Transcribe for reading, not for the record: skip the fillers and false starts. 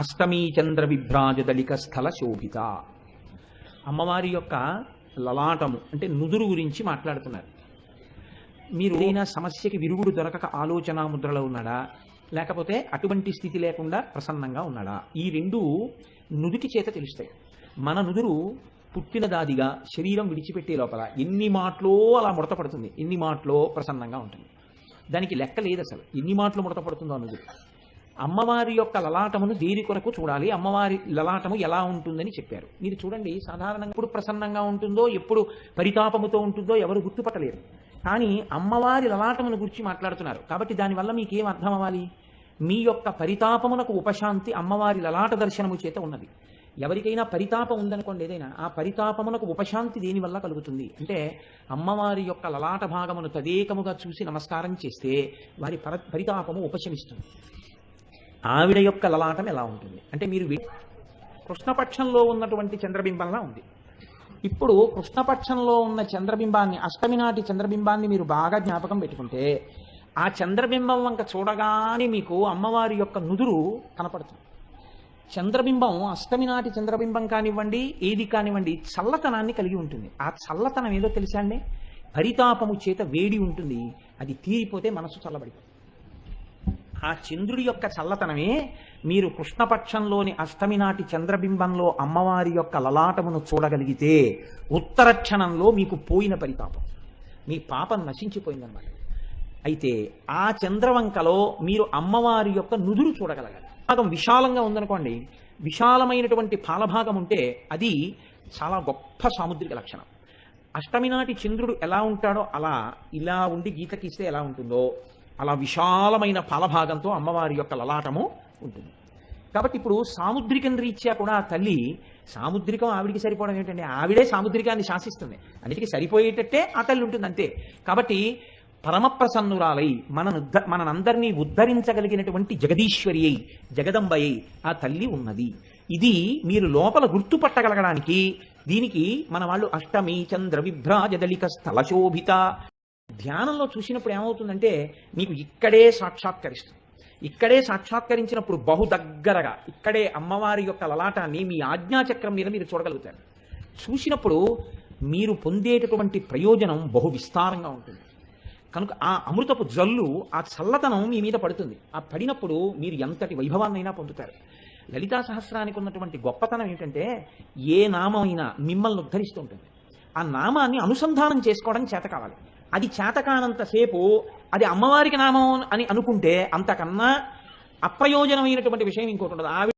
అష్టమీ చంద్ర విభ్రాజదళిక స్థల శోభిత. అమ్మవారి యొక్క లలాటము అంటే నుదురు గురించి మాట్లాడుతున్నారు. మీరు ఏదైనా సమస్యకి విరుగుడు దొరకక ఆలోచన ముద్రలో ఉన్నాడా, లేకపోతే అటువంటి స్థితి లేకుండా ప్రసన్నంగా ఉన్నాడా, ఈ రెండు నుదుటి చేత తెలుస్తాయి. మన నుదురు పుట్టినదాదిగా శరీరం విడిచిపెట్టే లోపల ఎన్ని మాటలో అలా ముడత పడుతుంది, ఎన్ని మాటలో ప్రసన్నంగా ఉంటుంది. దానికి లెక్క లేదు అసలు, ఎన్ని మాటలు ముడత పడుతుందో నుదురు. అమ్మవారి యొక్క లలాటమును దేని కొరకు చూడాలి, అమ్మవారి లలాటము ఎలా ఉంటుందని చెప్పారు. మీరు చూడండి, సాధారణంగా ఎప్పుడు ప్రసన్నంగా ఉంటుందో, ఎప్పుడు పరితాపముతో ఉంటుందో ఎవరు గుర్తుపట్టలేరు. కానీ అమ్మవారి లలాటమును గురించి మాట్లాడుతున్నారు కాబట్టి దానివల్ల మీకేం అర్థం అవ్వాలి? మీ యొక్క పరితాపమునకు ఉపశాంతి అమ్మవారి లలాట దర్శనము చేత ఉన్నది. ఎవరికైనా పరితాపం ఉందనుకోండి, ఏదైనా ఆ పరితాపమునకు ఉపశాంతి దేనివల్ల కలుగుతుంది అంటే అమ్మవారి యొక్క లలాట భాగమును తదేకముగా చూసి నమస్కారం చేస్తే వారి పరితాపము ఉపశమిస్తుంది. ఆవిడ యొక్క లలాటం ఎలా ఉంటుంది అంటే మీరు కృష్ణపక్షంలో ఉన్నటువంటి చంద్రబింబంలా ఉంది. ఇప్పుడు కృష్ణపక్షంలో ఉన్న చంద్రబింబాన్ని, అష్టమి నాటి చంద్రబింబాన్ని మీరు బాగా జ్ఞాపకం పెట్టుకుంటే ఆ చంద్రబింబం వంక చూడగానే మీకు అమ్మవారి యొక్క నుదురు కనపడుతుంది. చంద్రబింబం అష్టమి నాటి చంద్రబింబం కానివ్వండి, ఏది కానివ్వండి, చల్లతనాన్ని కలిగి ఉంటుంది. ఆ చల్లతనం ఏదో తెలుసా అండి? పరితాపము చేత వేడి ఉంటుంది, అది తీరిపోతే మనసు చల్లబడిపోతుంది. ఆ చంద్రుడి యొక్క చల్లతనమే మీరు కృష్ణపక్షంలోని అష్టమి నాటి చంద్రబింబంలో అమ్మవారి యొక్క లలాటమును చూడగలిగితే ఉత్తర క్షణంలో మీకు పోయిన పరితాపం, మీ పాపం నశించిపోయిందన్నమాట. అయితే ఆ చంద్రవంకలో మీరు అమ్మవారి యొక్క నుదురు చూడగలగాలి. భాగం విశాలంగా ఉందనుకోండి, విశాలమైనటువంటి పాలభాగం ఉంటే అది చాలా గొప్ప సాముద్రిక లక్షణం. అష్టమి నాటి చంద్రుడు ఎలా ఉంటాడో అలా ఇలా ఉండి గీతకిస్తే ఎలా ఉంటుందో అలా విశాలమైన పాలభాగంతో అమ్మవారి యొక్క లలాటము ఉంటుంది. కాబట్టి ఇప్పుడు సాముద్రికం రీత్యా కూడా ఆ తల్లి, సాముద్రికం ఆవిడికి సరిపోవడం ఏంటంటే ఆవిడే సాముద్రికాన్ని శాసిస్తుంది, అన్నిటికీ సరిపోయేటట్టే ఆ తల్లి ఉంటుంది అంతే. కాబట్టి పరమప్రసన్నురాలై మనందరినీ ఉద్ధరించగలిగినటువంటి జగదీశ్వరి అయి, జగదంబయ్యి ఆ తల్లి ఉన్నది. ఇది మీరు లోపల గుర్తుపట్టగలగడానికి దీనికి మన వాళ్ళు అష్టమి చంద్ర విభ్రాజదళిక స్థల శోభిత ధ్యానంలో చూసినప్పుడు ఏమవుతుందంటే మీకు ఇక్కడే సాక్షాత్కరిస్తుంది. ఇక్కడే సాక్షాత్కరించినప్పుడు బహు దగ్గరగా ఇక్కడే అమ్మవారి యొక్క లలాటాన్ని మీ ఆజ్ఞాచక్రం మీద మీరు చూడగలుగుతారు. చూసినప్పుడు మీరు పొందేటటువంటి ప్రయోజనం బహు విస్తారంగా ఉంటుంది. కనుక ఆ అమృతపు జల్లు, ఆ చల్లతనం మీ మీద పడుతుంది. ఆ పడినప్పుడు మీరు ఎంతటి వైభవాన్నైనా పొందుతారు. లలితా సహస్రానికి ఉన్నటువంటి గొప్పతనం ఏంటంటే ఏ నామం అయినా మిమ్మల్ని ఉద్ధరిస్తూ ఉంటుంది. ఆ నామాన్ని అనుసంధానం చేసుకోవడం చేత కావాలి. అది చేతకానంతసేపు అది అమ్మవారికి నామం అని అనుకుంటే అంతకన్నా అప్రయోజనమైనటువంటి విషయం ఇంకోటి ఉండదు.